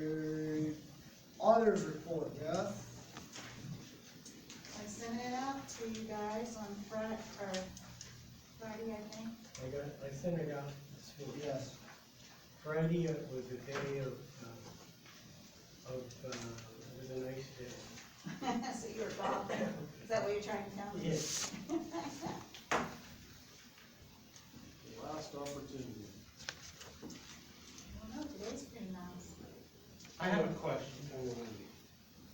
carried. Auditors report, Beth? I sent it out to you guys on Friday, I think. I sent it out this week. Yes. Friday was a day of, it was a nice day. So you were Bob. Is that what you're trying to tell me? Yes. Last opportunity. Well, no, today's pretty nice. I have a question.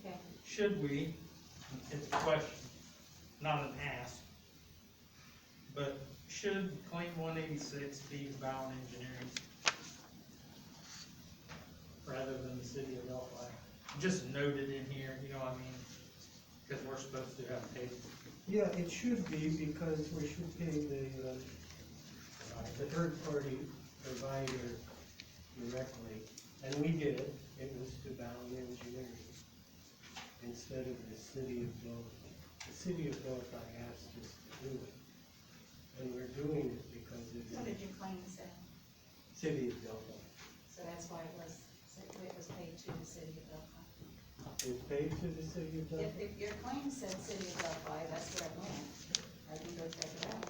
Okay. Should we, it's a question, not an ask, but should claim 186 be Bowen Engineering rather than the city of Delphi? Just noted in here, you know what I mean? Because we're supposed to have paid. Yeah, it should be, because we should pay the third party provider directly, and we did, it was to Bowen Engineering instead of the city of Delphi. The city of Delphi asked us to do it, and we're doing it because What did it's your claim say? city of Delphi. So that's why it was paid to the city of Delphi. It's paid to the city of Delphi. If your claim said city of Delphi, that's where it went. I can go check it out.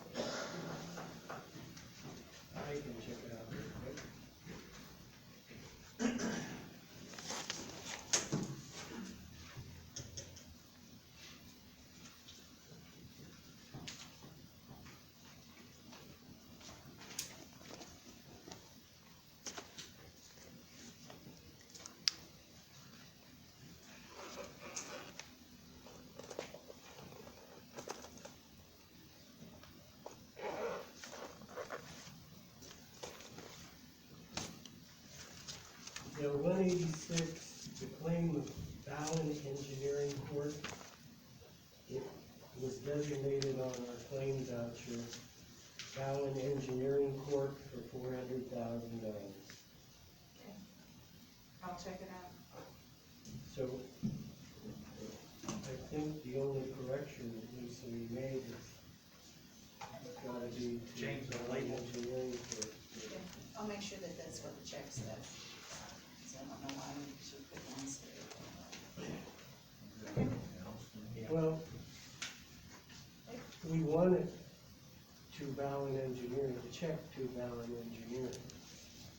I can check it out real quick. Yeah, 186, the claim of Bowen Engineering Court. It was designated on our claim voucher, Bowen Engineering Court for $400,000. Okay. I'll check it out. So, I think the only correction that needs to be made is, it's gotta be to Change the Bowen label. Engineering Court. Okay. I'll make sure that that's what the check says. So I don't know why she put one city. Well, we want it to Bowen Engineering, the check to Bowen Engineering.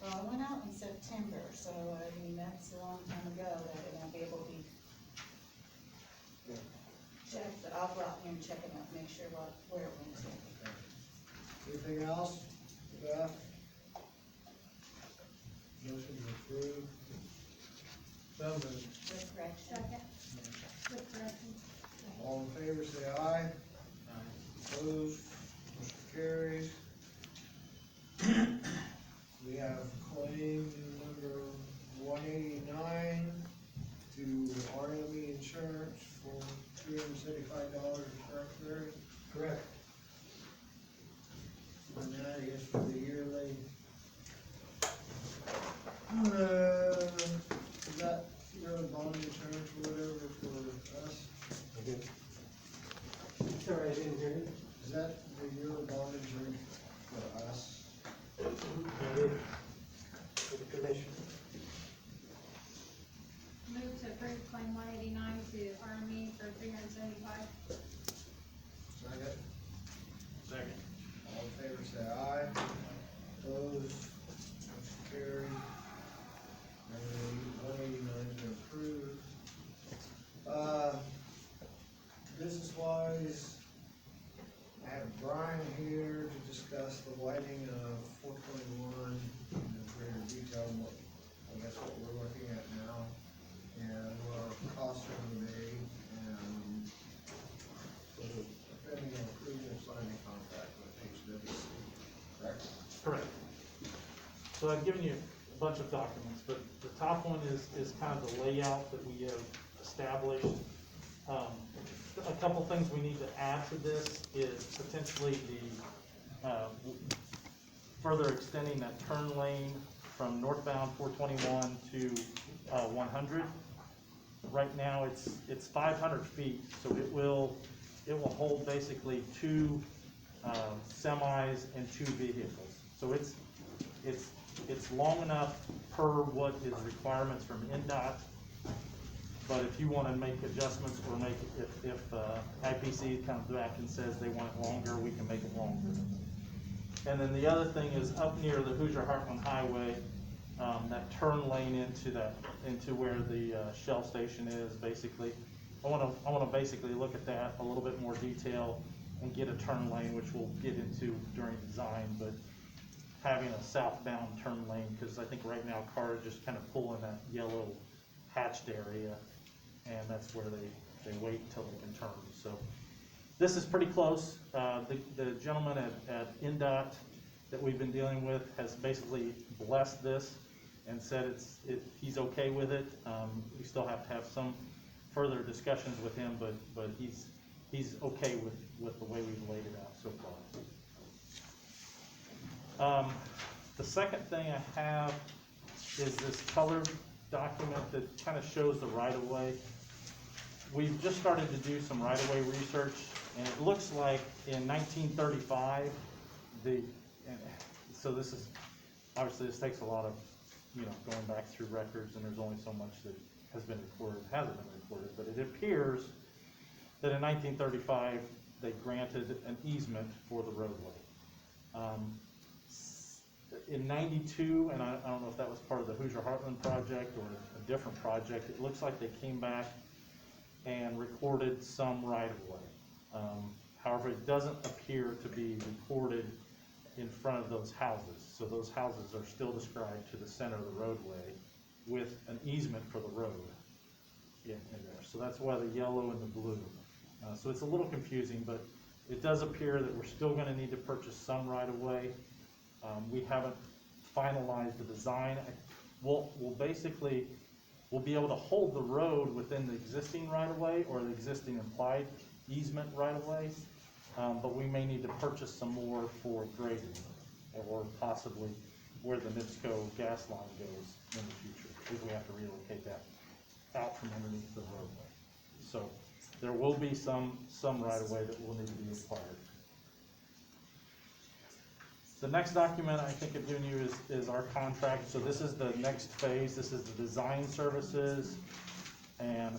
Well, I went out in September, so I mean, that's a long time ago that it won't be able to be Yeah. checked, but I'll go out there and check it out, make sure where it went to. Anything else, Beth? Motion to approve. So moved. With correction. With correction. All in favor, say aye. Opposed, motion carries. We have claim number 189 to RME Insurance for $375 insurance there. Correct. And that is for the yearly. Is that yearly bond insurance or whatever for us? Okay. Sorry, I didn't hear you. Is that the yearly bond insurance for us? I did. For the commission. Move to approve claim 189 to RME for $375. Second. Second. All in favor, say aye. Opposed, motion carried. And 189 has been approved. Business wise, I have Brian here to discuss the lighting of 421 in greater detail, and what, I guess what we're looking at now, and what our costs are gonna be, and depending on approving and signing contract with HWC, correct? Correct. So I've given you a bunch of documents, but the top one is kind of the layout that we have established. A couple things we need to add to this is potentially the, further extending that turn lane from northbound 421 to 100. Right now, it's 500 feet, so it will hold basically two semis and two vehicles. So it's it's long enough per what is requirements from NDOT. But if you wanna make adjustments or make, if IPC comes back and says they want it longer, we can make it longer. And then the other thing is up near the Hoosier Heartland Highway, that turn lane into where the Shell station is, basically. I wanna basically look at that a little bit more detail and get a turn lane, which we'll get into during design, but having a southbound turn lane, because I think right now cars just kind of pull in that yellow hatched area, and that's where they wait until they can turn. So this is pretty close. The gentleman at NDOT that we've been dealing with has basically blessed this and said he's okay with it. We still have to have some further discussions with him, but he's okay with the way we've laid it out so far. The second thing I have is this colored document that kind of shows the right-of-way. We've just started to do some right-of-way research, and it looks like in 1935, so this is, obviously this takes a lot of, going back through records, and there's only so much that has been recorded, hasn't been recorded, but it appears that in 1935, they granted an easement for the roadway. In 92, and I don't know if that was part of the Hoosier Heartland project or a different project, it looks like they came back and recorded some right-of-way. However, it doesn't appear to be recorded in front of those houses. So those houses are still described to the center of the roadway with an easement for the road in there. So that's why the yellow and the blue. So it's a little confusing, but it does appear that we're still gonna need to purchase some right-of-way. We haven't finalized the design. We'll be able to hold the road within the existing right-of-way or the existing implied easement right-of-way, but we may need to purchase some more for grading, or possibly where the NIPSCO gas line goes in the future, if we have to relocate that out from underneath the roadway. So there will be some right-of-way that will need to be acquired. The next document I think I've given you is our contract. So this is the next phase. This is the design services and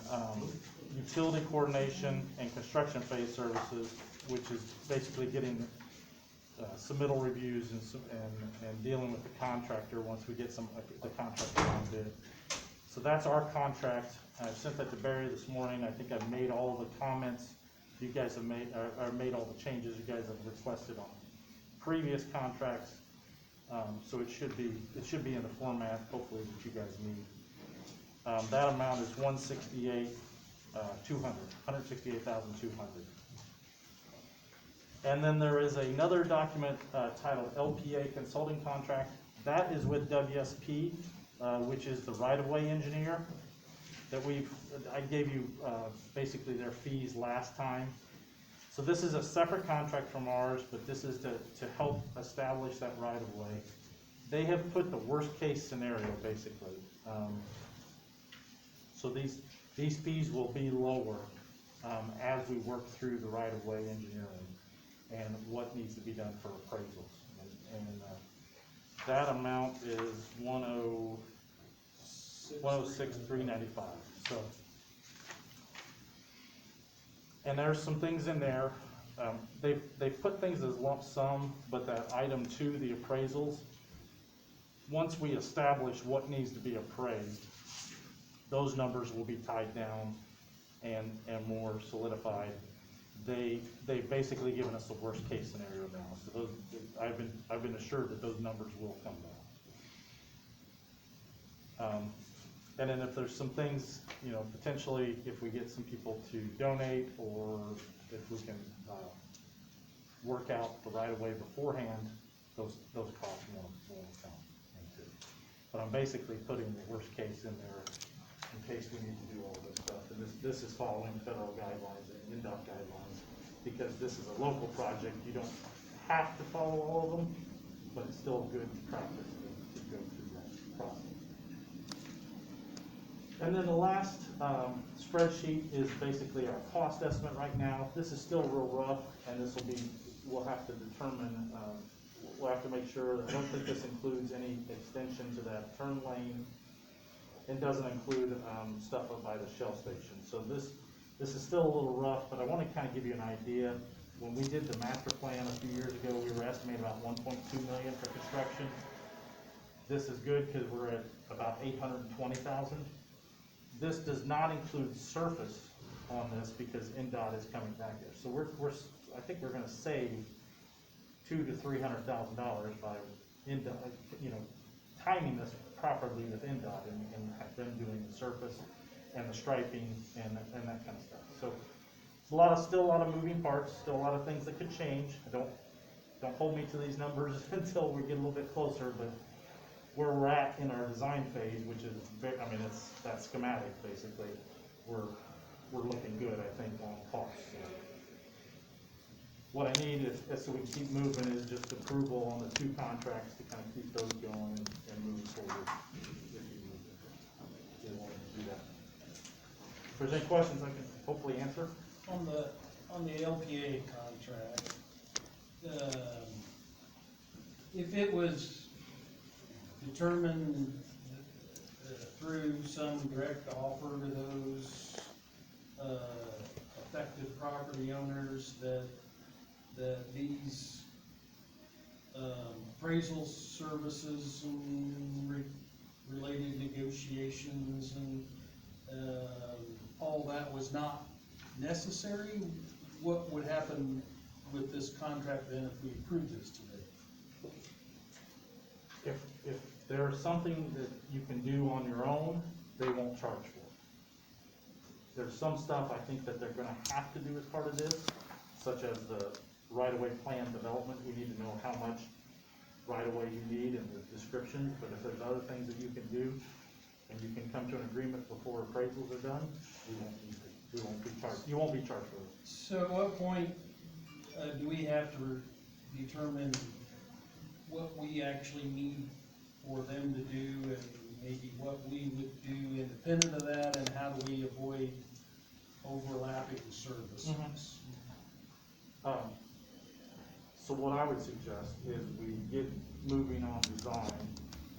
utility coordination and construction phase services, which is basically getting submittal reviews and dealing with the contractor once we get the contractor on bid. So that's our contract. I sent that to Barry this morning. I think I've made all the comments you guys have made, or made all the changes you guys have requested on previous contracts, so it should be in the format, hopefully, that you guys need. That amount is $168,200. And then there is another document titled LPA Consulting Contract. That is with WSP, which is the right-of-way engineer that I gave you basically their fees last time. So this is a separate contract from ours, but this is to help establish that right-of-way. They have put the worst-case scenario, basically. So these fees will be lower as we work through the right-of-way engineering and what needs to be done for appraisals. And that amount is $106,395. So. And there's some things in there, they've put things as lump sum, but that item 2, the appraisals, once we establish what needs to be appraised, those numbers will be tied down and more solidified. They've basically given us the worst case scenario now, so I've been assured that those numbers will come down. And then if there's some things, potentially if we get some people to donate, or if we can work out the right-of-way beforehand, those costs won't come into. But I'm basically putting the worst case in there in case we need to do all this stuff. And this is following federal guidelines and NDOT guidelines, because this is a local project. You don't have to follow all of them, but it's still good practice to go through that process. And then the last spreadsheet is basically our cost estimate right now. This is still real rough, and we'll have to determine we'll have to make sure, I don't think this includes any extension to that turn lane. It doesn't include, stuff up by the Shell station. So this is still a little rough, but I wanna kinda give you an idea. When we did the master plan a few years ago, we were estimating about 1.2 million for construction. This is good, cause we're at about 820,000. This does not include surface on this because NDOT is coming back there. So I think we're gonna save $200,000 to $300,000 by NDOT, timing this properly with NDOT and them doing the surface and the striping and that kind of stuff. So it's still a lot of moving parts, still a lot of things that could change. Don't hold me to these numbers until we get a little bit closer, but where we're at in our design phase, which is it's that schematic basically, we're looking good, I think, on costs. So what I need is so we can keep moving is just approval on the 2 contracts to kind of keep those going and moving forward. If you want to do that. If there's any questions, I can hopefully answer. On the LPA contract, if it was determined through some direct offer to those affected property owners that these appraisal services and related negotiations and all that was not necessary, what would happen with this contract then if we approve this today? If there's something that you can do on your own, they won't charge for it. There's some stuff I think that they're gonna have to do as part of this, such as the right-of-way plan development. We need to know how much right-of-way you need and the description, but if there's other things that you can do, and you can come to an agreement before appraisals are done, you won't be charged for it. So at what point do we have to determine what we actually need for them to do and maybe what we would do independent of that, and how do we avoid overlapping services? So what I would suggest is we get moving on design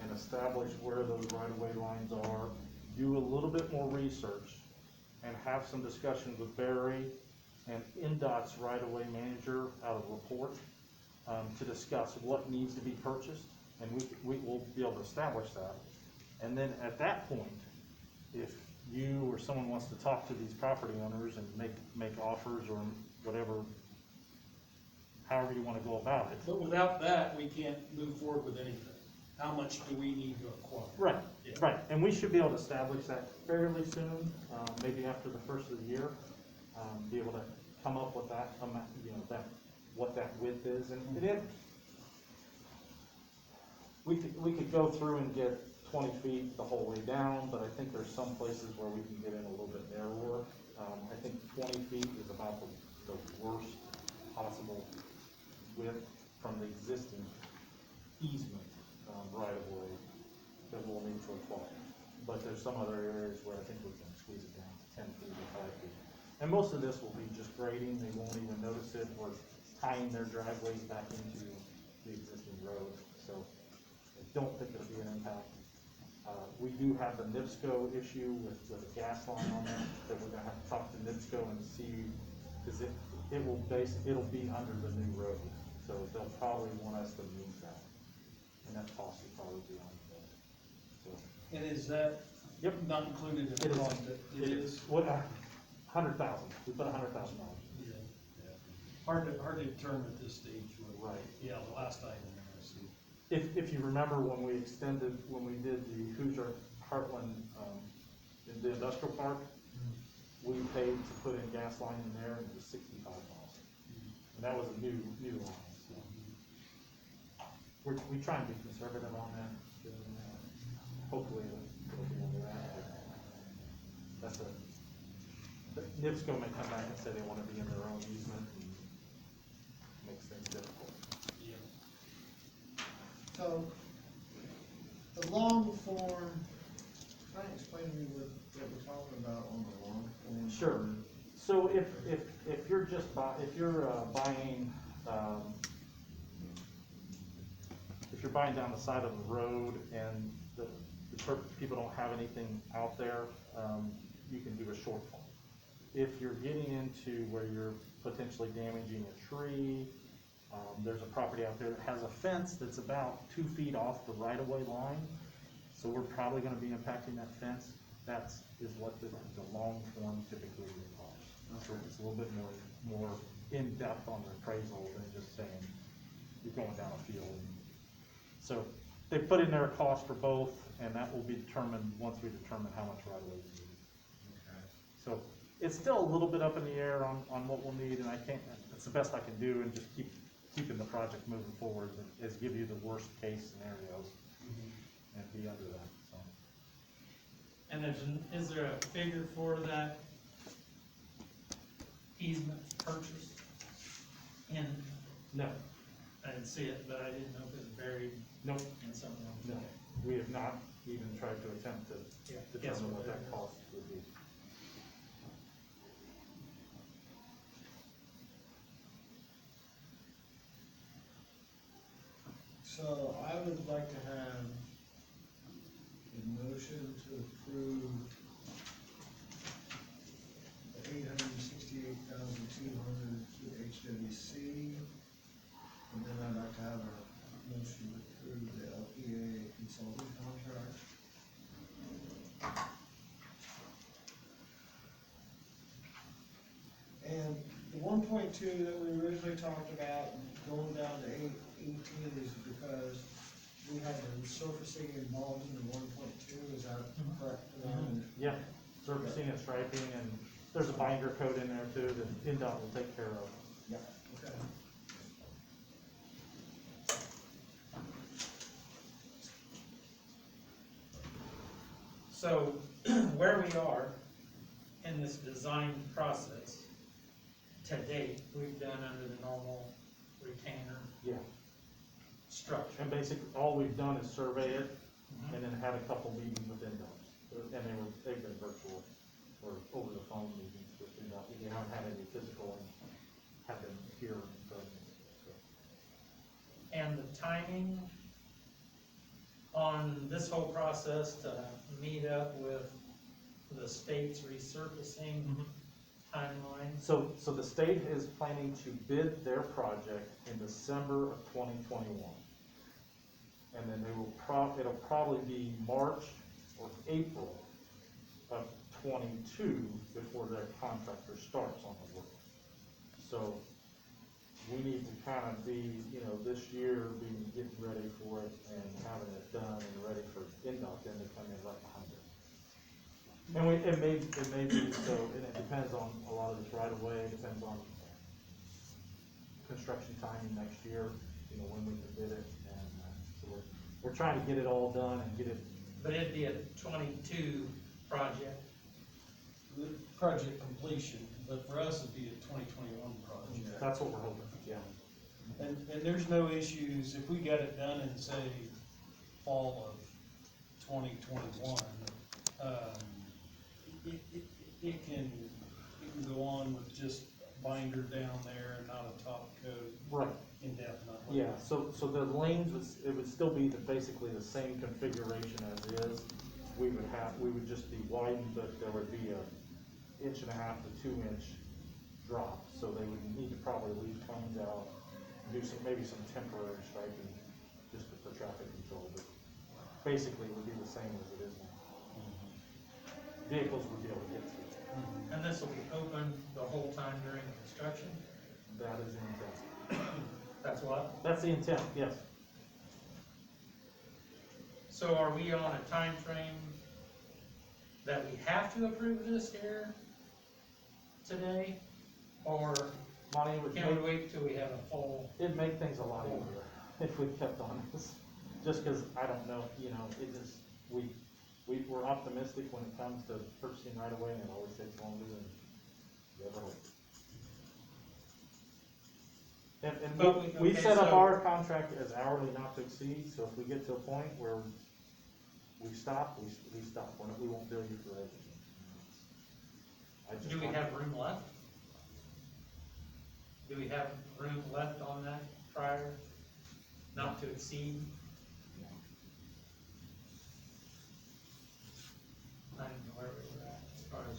and establish where those right-of-way lines are, do a little bit more research, and have some discussions with Barry and NDOT's right-of-way manager out of report to discuss what needs to be purchased, and we will be able to establish that. And then at that point, if you or someone wants to talk to these property owners and make offers or whatever, however you want to go about it. But without that, we can't move forward with anything. How much do we need to acquire? Right, Yeah. right, and we should be able to establish that fairly soon, maybe after the first of the year. Be able to come up with that amount, what that width is, and we could go through and get 20 feet the whole way down, but I think there's some places where we can get in a little bit narrower. I think 20 feet is about the worst possible width from the existing easement right of way that we'll need to acquire. But there's some other areas where I think we can squeeze it down to 10 feet or 5 feet. And most of this will be just grading, they won't even notice it, or tying their driveways back into the existing road. So I don't think it'll be an impact. We do have the NIPSCO issue with a gas line on that we're gonna have to talk to NIPSCO and see, because it'll be under the new road. So they'll probably want us to move that. And that cost will probably be on the, so. And is that Yep. not included in It the is. cost? It is? What, 100,000, we put $100,000. Yeah. Hard to determine at this stage. Right. Yeah, the last item there, I see. If you remember when we did the Hoosier Heartland, in the industrial park, we paid to put in gas line in there, and it was $65. And that was a new line, so. We try and be conservative on that, hopefully it'll be under that. That's but NIPSCO may come back and say they wanna be in their own easement, and makes things difficult. Yeah. So, the long form, try and explain to me what we're talking about on the long form. Sure. So if you're just buying, if you're buying down the side of the road and people don't have anything out there, you can do a shortfall. If you're getting into where you're potentially damaging a tree, there's a property out there that has a fence that's about 2 feet off the right-of-way line, so we're probably gonna be impacting that fence. Is what the long form typically requires. So it's a little bit more in-depth on the appraisal than just saying you're going down a field. So they put in there a cost for both, and that will be determined once we determine how much right-of-way we need. Okay. So it's still a little bit up in the air on what we'll need, and it's the best I can do, and just keeping the project moving forward, is give you the worst case scenarios and be under that, so. And is there a figure for that easement purchase? No, I didn't see it, but I didn't know if it was buried nope, in something else. no. We have not even tried to attempt to Yeah, guess determine what what that it is. cost would be. So I would like to have a motion to approve the $868,200 to HWC. And then I'd like to have a motion to approve the LPA consulting contract. And the 1.2 that we originally talked about, going down to 18 is because we had the surfacing involved in the 1.2, is that correct? Yeah, surfacing and striping, and there's a binder coat in there too that NDOT will take care of. Yeah. Okay. So, where we are in this design process, to date, we've done under the normal retainer Yeah, structure. and basically, all we've done is survey it, and then had a couple meetings with NDOT. And they've been virtual, or over the phone meetings with NDOT. We haven't had any physical, and have them here in front of me, so. And the timing on this whole process to meet up with the state's resurfacing timeline? So the state is planning to bid their project in December of 2021. And then it'll probably be March or April of 22 before their contractor starts on the work. So we need to kind of be, this year, getting ready for it and having it done and ready for NDOT then to come in right behind it. And it may be so, and it depends on a lot of this right of way, it depends on construction timing next year, when we can bid it, and, so we're trying to get it all done and get it. But it'd be a 22 project. The project completion, but for us, it'd be a 2021 project. That's what we're hoping, yeah. And there's no issues, if we got it done in, say, fall of 2021, it can go on with just binder down there and not a top coat Right. indefinitely. Yeah, so the lanes, it would still be basically the same configuration as is. We would just be widened, but there would be a 1.5 to 2 inch drop, so they would need to probably leave cones out, do maybe some temporary striping, just for traffic control, but basically it would be the same as it is now. Vehicles would be able to get through. And this will be open the whole time during construction? That is the intent. That's what? That's the intent, yes. So are we on a time frame that we have to approve this here today? Or Monty, it would can we make, wait till we have a full? it'd make things a lot easier if we kept on this. Just cause I don't know, it just, we're optimistic when it comes to purchasing right away, and it always takes longer than you ever hope. And But we okay, set up so- our contract as hourly not to exceed, so if we get to a point where we stop, we stop. We won't bill you for everything. Do we have room left? Do we have room left on that prior, not to exceed? I didn't know where we were at, as far as,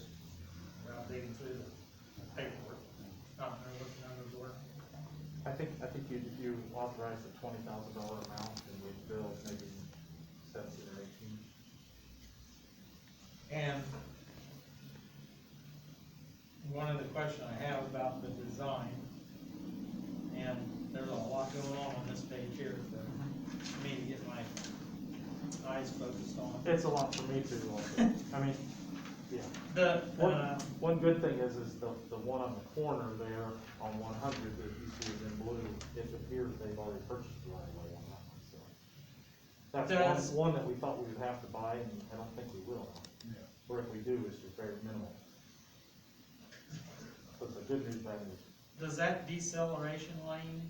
without digging through the paperwork, not really looking under the door. I think you authorize a $20,000 amount and we bill maybe 17 or 18. And one of the questions I have about the design, and there's a lot going on this page here for me to get my eyes focused on. It's a lot for me too, also. I mean, yeah. The, One good thing is the one on the corner there on 100 that you see is in blue, it appears they've already purchased the right of way on that one, so. That's one that we thought we would have to buy, and I don't think we will. Or if we do, it's just very minimal. So it's a good news, bad news. does that deceleration lane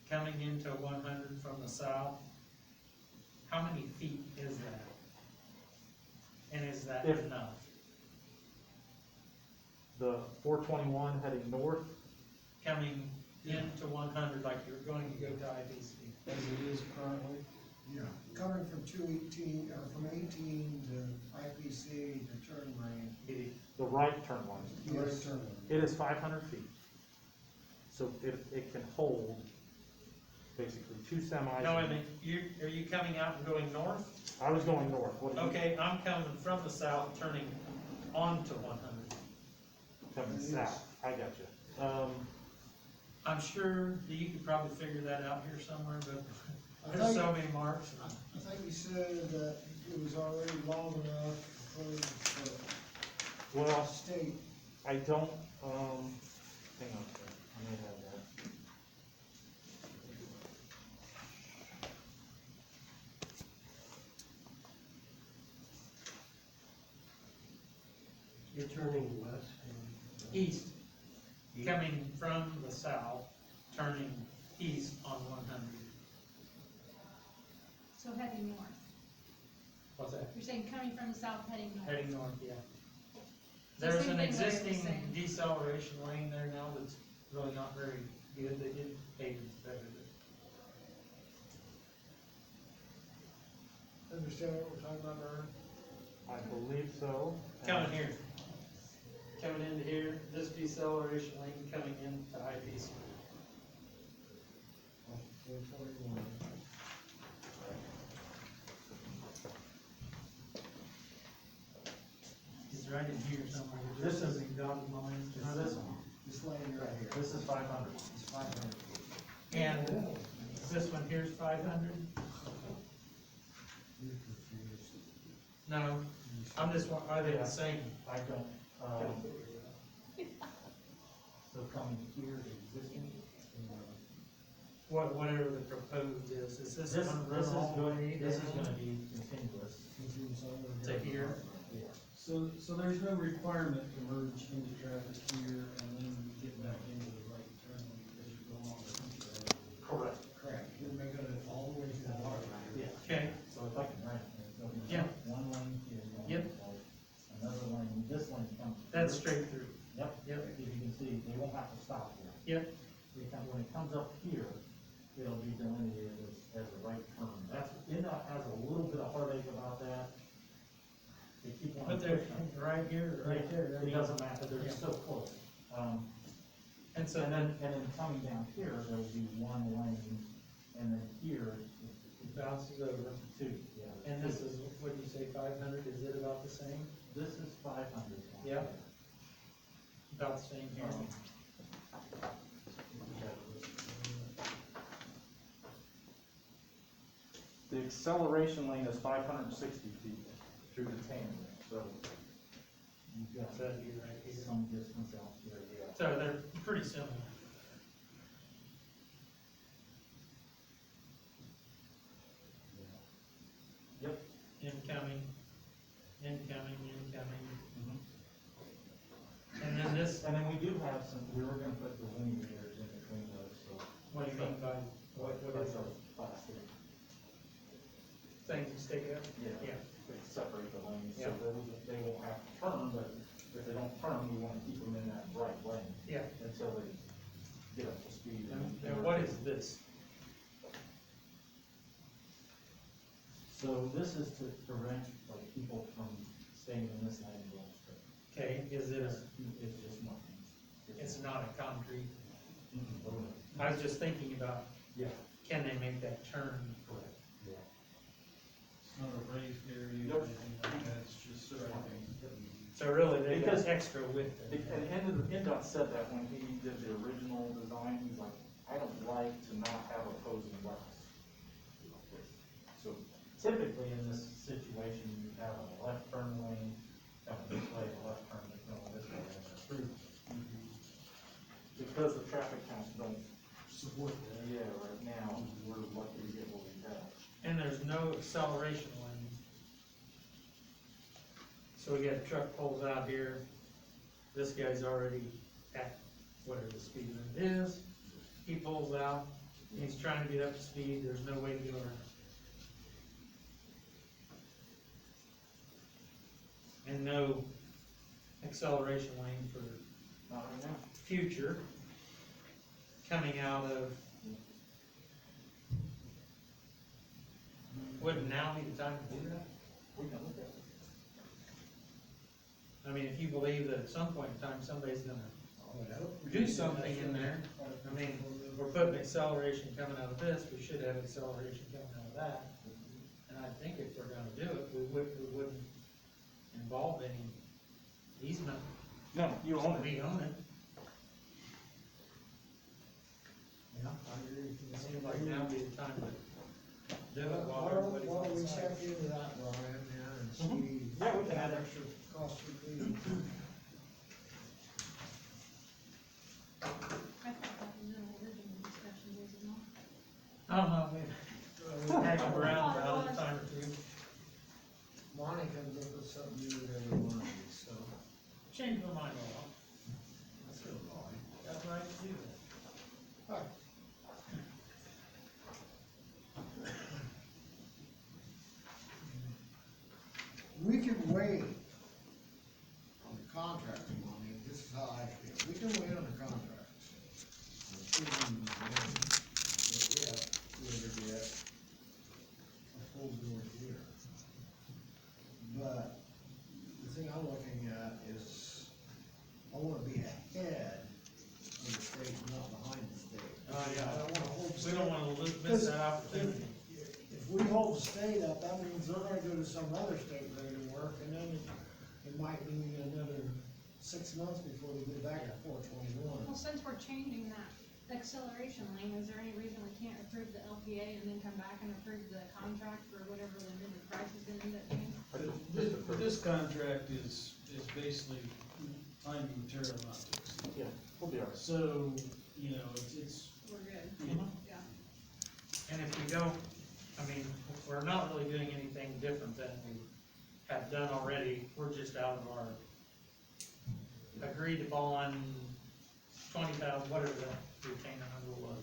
coming into 100 from the south, how many feet is that? And is that If- enough? The 421 heading north, Coming into 100 like you're going to go to IBC? As it is currently. Yeah, coming from 218, or from 18 to IPC, the turn lane. the right turn lane, The right Yes. turn lane. it is 500 feet. So it can hold basically two semis. No, I mean, are you coming out and going north? I was going north. What do you- Okay, I'm coming from the south, turning onto 100. Coming It is. south, I got you. I'm sure that you could probably figure that out here somewhere, but I there's think- so many marks. I think you said that it was already long enough for Well, state. I don't, hang on a second, I may have that. You're turning west East, coming from the south, turning east on 100. So heading north. What's that? You're saying coming from the south, heading north. Heading north, yeah. So There's same an thing Larry was existing saying. deceleration lane there now that's really not very good. They did pave it better. Understand what we're talking about, Aaron? I believe so. Coming here. Coming into here, this deceleration lane coming into IPC. 421. It's right in here somewhere. This is- dotted lines. Is this one? This lane right here. This is 500. It's 500 feet. And this one here's 500? You're confused. No, I'm just, are they the same? I don't, so coming here, the existing. Whatever the proposed is this This one is run all the way going, this is down gonna be continuous. Confused on the- to here? Yeah. So there's no requirement to merge into traffic here and then get back into the right turn lane because you're going on the country road. Correct. Correct, you're making it all the way to the water line. Yeah. Okay, So if I can write it, so there's Yeah. one lane here, one Yep. lane, another lane, this lane comes. that's through. straight through. Yep. Yep. As you can see, they won't have to stop here. Yep, When it comes up here, it'll be delineated as a right turn. That's, NDOT has a little bit of heartache about that. They keep wanting but to they're push them. right here, or right there. I It mean, doesn't matter, they're Yeah. so close. And so And then then coming down here, there'll be one lane, and then here, it bounces over. two, yeah. And this is, what do you say, 500? Is it about the same? This is 500. Yeah. About the same here. The acceleration lane is 560 feet through the tandem, so. You've got So that'd be right here. some distance out here, yeah. So they're pretty similar. Yep. Incoming, incoming, incoming. Mhm. And then this, And then we do have some, we were gonna put delineators in between those, so. what do you mean by, what is That's those our plastic. things you stick up? Yeah. They separate the lanes, so Yeah. they won't have to turn, but if they don't turn, we wanna keep them in that right lane Yeah. until they get up to speed. And what is this? So this is to prevent like people from staying in this landing zone strip. Okay, is it, It's just nothing. it's not a concrete, Mhm. I was just thinking about, Yeah, can they make that turn? correct, yeah. It's not a raised area or anything like that, it's just striping. So really, they got Because- extra width there. And NDOT said that when he did the original design, he's like, I don't like to not have opposing routes. So typically in this situation, you have a left turn lane coming this way, a left turn lane going this way, and a through. Because the traffic counts don't, Support that. yeah, right now, we're lucky to get what we got. And there's no acceleration lane. So we got a truck pulls out here, this guy's already at whatever the speed limit is, he pulls out, he's trying to get up to speed, there's no way to go around. And no acceleration lane for Not right now. future coming out of. Wouldn't now be the time to do that? We can look at it. I mean, if you believe that at some point in time, somebody's gonna Oh, do something in there, I mean, we're putting acceleration coming out of this, we should have acceleration coming out of that. And I think if we're gonna do it, we wouldn't involve any easement. No, you own it. We own it. Yeah, I agree. It seems like now would be the time to do it while Why everybody's don't we on site. check into that, Brian, yeah, and see. Yeah, we can add what extra cost would be. I thought that was in the original discussion, was it not? I don't know, we've haggled around about it a time or two. Monty comes up with something new with every one of these, so. Change my mind a lot. That's good, Monty. Got the right to do that. Alright. We can wait on the contract money, this is how I feel, we can wait on the contracts. But yeah, we ever get a full board here. But the thing I'm looking at is, I wanna be ahead of the state, not behind the state. Oh, yeah. I don't wanna hold the We don't state- wanna miss Because that opportunity. If we hold the state up, that means they're gonna go to some other state road and work, and then it might be another 6 months before we get back to 421. Well, since we're changing that acceleration lane, is there any reason we can't approve the LPA and then come back and approve the contract for whatever the amended price is gonna end up being? This contract is basically time and material not to exceed. Yeah, we'll be all right. So, you know, it's, We're good, Mhm. yeah. And if we don't, I mean, we're not really doing anything different than we have done already, we're just out of our agreed upon 20,000, whatever that retainer number was.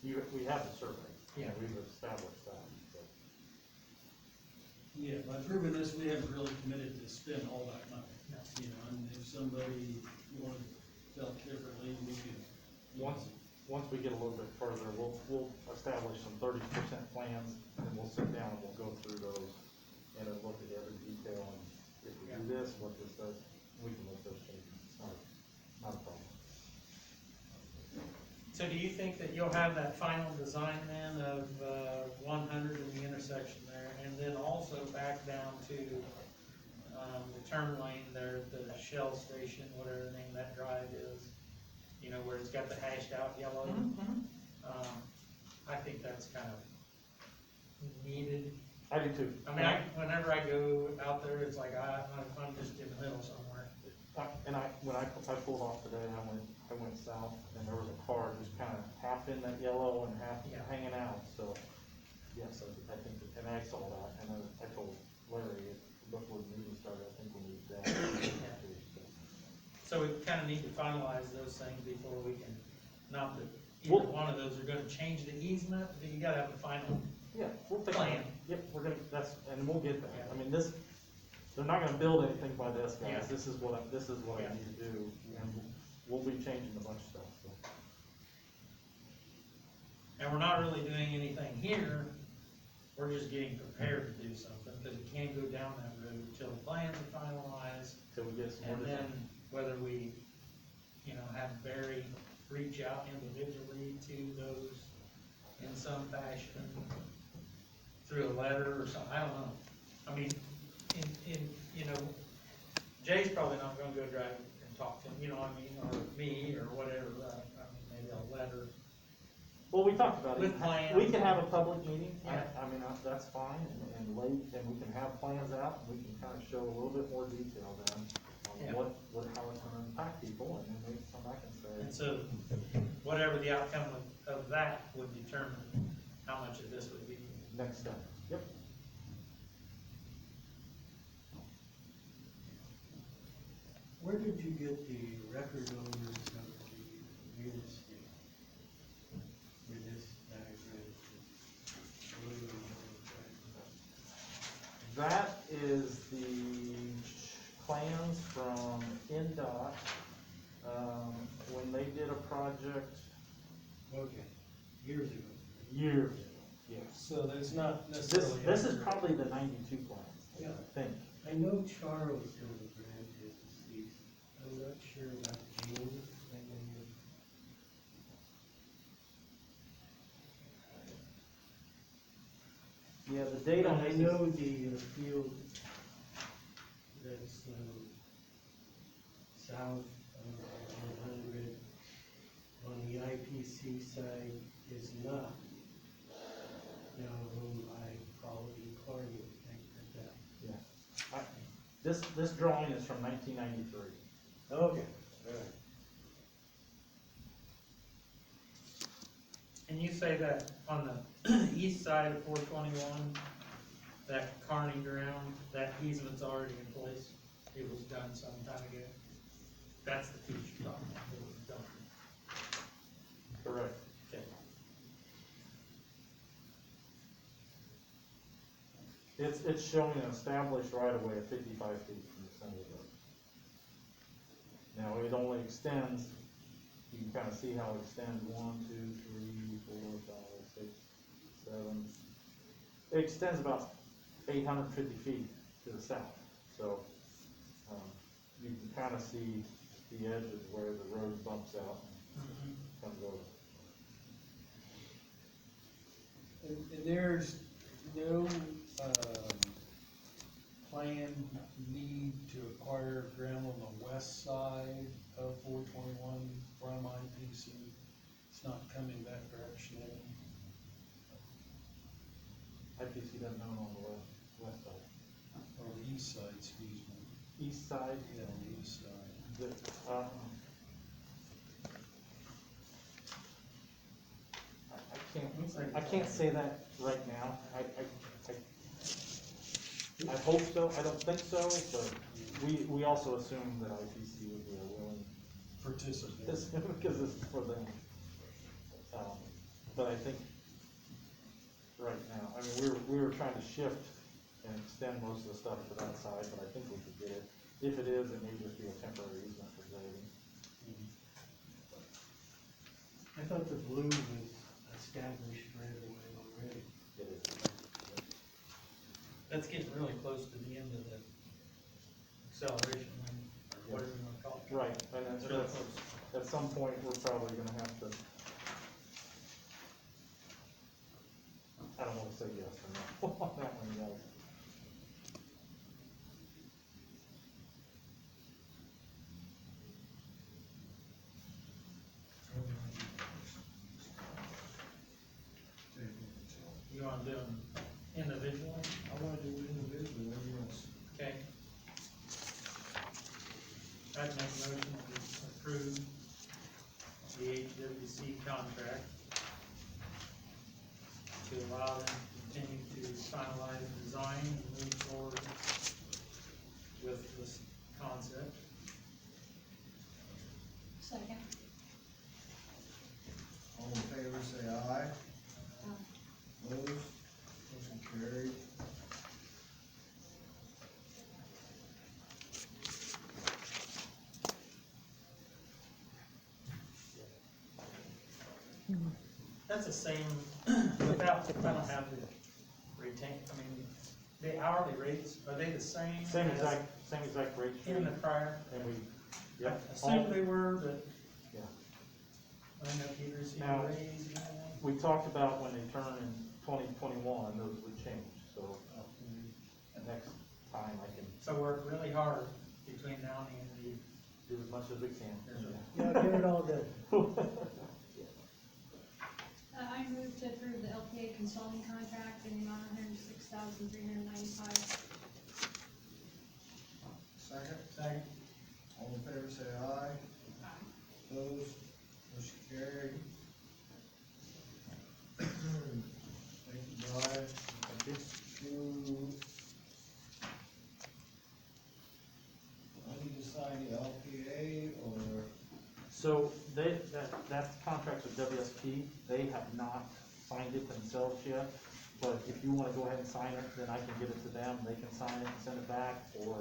We have the survey. Yeah. We've established that, so. yeah, by proving this, we haven't really committed to spend all that money. No. You know, and if somebody wanted, felt differently, we could. Once we get a little bit further, we'll establish some 30% plans, and we'll sit down and we'll go through those, and then look at every detail, and if we do this, what this does, we can make those changes, it's not a problem. So do you think that you'll have that final design then of 100 in the intersection there, and then also back down to the turn lane there, the Shell station, whatever the name of that drive is, you know, where it's got the hashed out yellow? I think that's kind of needed. I do too. I mean, whenever I go out there, it's like I'm just in the middle somewhere. When I pulled off today, I went south, and there was a car just kind of half in that yellow and half Yeah. hanging out, so, yes, I think, and I saw that, and I told Larry, before the meeting started, I think we need that. So we kind of need to finalize those things before we can, not that either one of those are gonna change the easement, but you gotta have a final. Yeah, we'll take Plan. Yep, we're gonna, and we'll get that, I mean, they're not gonna build anything by this, Yeah. guys, this is what I Yeah. need to do, and we'll be changing a bunch of stuff, so. And we're not really doing anything here we're just getting prepared to do something, because we can't go down that road until the plans are finalized. Till we get some more And design. then whether we, have Barry reach out individually to those in some fashion, through a letter or something, I don't know. I mean, Jay's probably not gonna go drive and talk to him, you know what I mean, or me, or whatever, maybe a letter. Well, we talked about it. With plans. We can have a public meeting, Yeah. I mean, that's fine, and we can have plans out, and we can kind of show a little bit more detail then Yeah. on how it's gonna impact people, and then they can come back and And say, so, whatever the outcome of that would determine how much of this would be. next step. Yep. Where did you get the record owners of the real estate? For this diagram? That is the plans from NDOT, when they did a project Okay, years ago. years ago, yes. So there's not This necessarily. is probably the 92 plans, Yeah. I think. I know Charles Hildebrand is deceased. I'm not sure about Gene. Yeah, the date on I this know is, the field that's south of 100 on the IPC side is not now owned by Quality Farming. yeah. This drawing is from 1993. Okay, all right. And you say that on the east side of 421, that Carney ground, that easement's already in place? It was done some time ago? That's the piece you're talking about, it was done. Correct. Okay. It's showing an established right of way of 55 feet from the center of the road. Now, it only extends, you can kind of see how it extends 1, 2, 3, 4, 5, 6, 7. It extends about 850 feet to the south. So, you can kind of see the edges where the road bumps out and comes over. And there's no, planned need to acquire ground on the west side of 421 from IPC? It's not coming that direction in? IPC doesn't own on the west side. Or the east side, excuse me. East side, Yeah, on the east side. I can't say that right now. I hope so, I don't think so, but we also assume that IPC would be a willing, Participant. because it's for them. But I think, right now, I mean, we were trying to shift and extend most of the stuff to that side, but I think we could get it. If it is, it may just be a temporary easement for grading. I thought the blue was established right away already. It is. That's getting really close to the end of the acceleration line, or whatever you wanna call it. Right, and It's really that's, close. at some point, we're probably gonna have to, I don't wanna say yes or no on that one, guys. You wanna do them individually? I wanna do it individually, everyone else. Okay. I'd make a motion to approve the HWC contract to allow them to continue to finalize the design and move forward with this concept. Second. All in favor, say aye. Opposed? Motion carried. That's the same, without, I don't have the retain, I mean, the hourly rates, are they the same? Same as exact rate sheet, In the prior? and we, I yep. assumed they were, but. Yeah. I don't know if you received Now- a raise or anything. We talked about when they turn in 2021, those would change, so next time I can So work really hard between now and the end of the year. do as much as we can. Yeah, get it all done. I move to approve the LPA consulting contract in the amount of $106,395. Second, Second. all in favor say aye. Opposed, motion carried. Thank you, Brian. Thank you. I need to sign the LPA or, So that's contracts with WSP, they have not signed it themselves yet, but if you wanna go ahead and sign it, then I can give it to them, they can sign it and send it back, or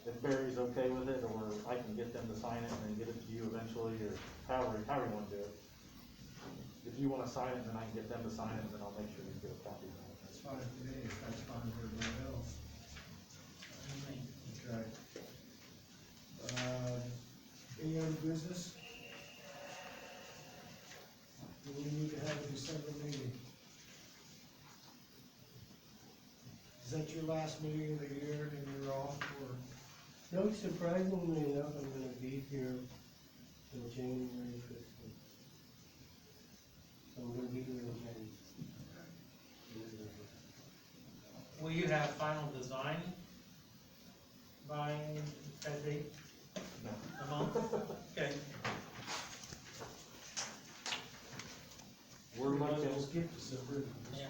if Barry's okay with it, or I can get them to sign it and then get it to you eventually, or however you wanna do it. If you wanna sign it, then I can get them to sign it, and then I'll make sure you get a copy of it. that's fine for me, if that's fine for everybody else. Okay. Any other business? Do we need to have a December meeting? Is that your last meeting of the year and then you're off, or? No, surprisingly enough, I'm gonna be here till January 15th. So I'm gonna be here in January. Will you have final design by that date? No. A month? Okay. We're looking, skip December, Yeah.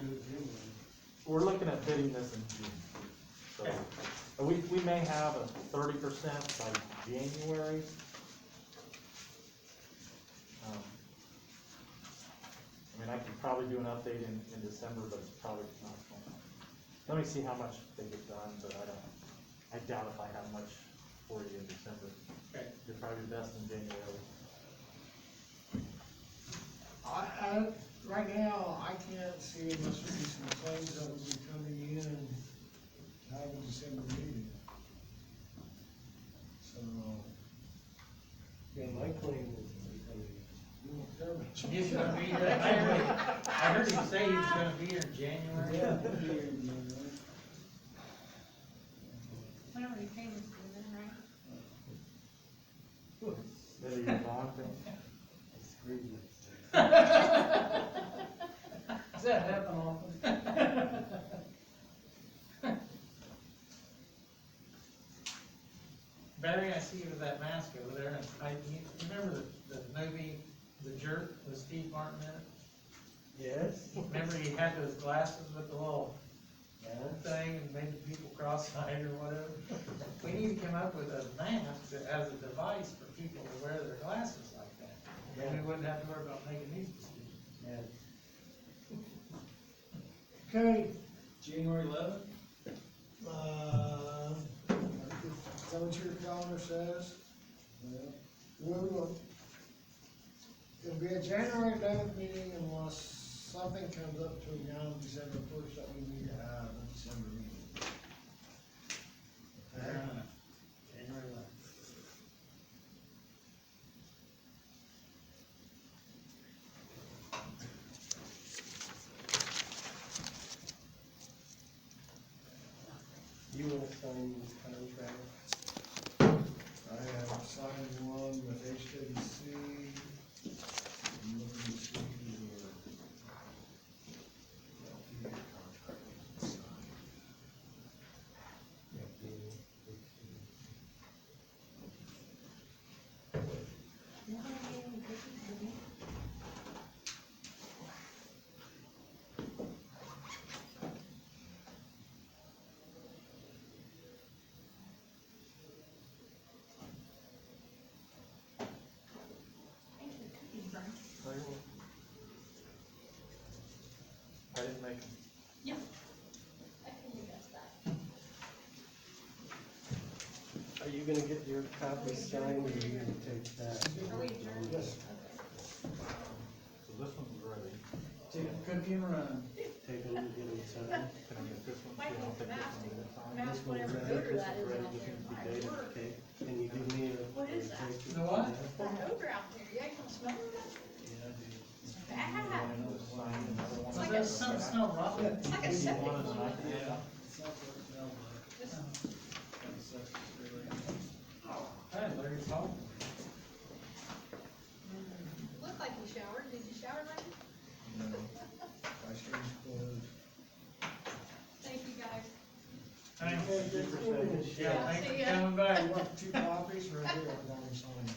we're looking at bidding this in June. So, Okay. we may have a 30% by January. I mean, I could probably do an update in December, but it's probably not going to. Let me see how much they get done, but I doubt if I have much for you in December. Okay. You're probably best in January. Right now, I can't see unless we see some claims that will be coming in and have a December meeting. So, Yeah, my claim is coming. you won't tell me. He's gonna be here, I heard him say he was gonna be here in January. Whenever you pay this, then, right? That are your bond thing? Does that happen often? Barry, I see you with that mask over there, and you remember the movie, The Jerk, with Steve Martin in it? Yes? Remember he had those glasses with the little Yeah. thing and made the people cross-eyed or whatever? We need to come up with a mask that has a device for people to wear their glasses like that. Then we wouldn't have to worry about making these decisions. Yeah. Okay, January 11th? is that what your calendar says? It'll be a January 11th meeting unless something comes up between now and December 1st that we need to have a December meeting. Fair Okay? enough. January 11th. You wanna sign this contract? I have signed one with HWC. I'm looking to see your LPA contract was signed. Thanks for cookies, Brian. I didn't make them. Yeah. I can guess that. Are you gonna get your copy signed, or are you gonna take that? Are we adjourned? Yes. So this one's ready. Take a cookie and run. take them and get them signed. Can I get this one? Might Yeah, I'll need take to this mask one. it. Sign. Mask This one's whatever ready. odor This that is is ready, out just there. needs to be My dated. word. Okay, can you give me a? What is that? The what? That odor out there, yeah, you don't smell it? Yeah, I do. It's bad. Sign another one. It's like a- Something smell rotten. It's like a If you septic want it, tank. I can- It's not what it smells like. Just- Kinda sucks, really. Hey, Larry's home. Looked like you showered, did you shower, Lane? No, I changed clothes. Thank you, guys. Thanks. Yeah, just give me a Yeah, shot. thanks for See ya. coming back. You want 2 copies right here, I've got them signed.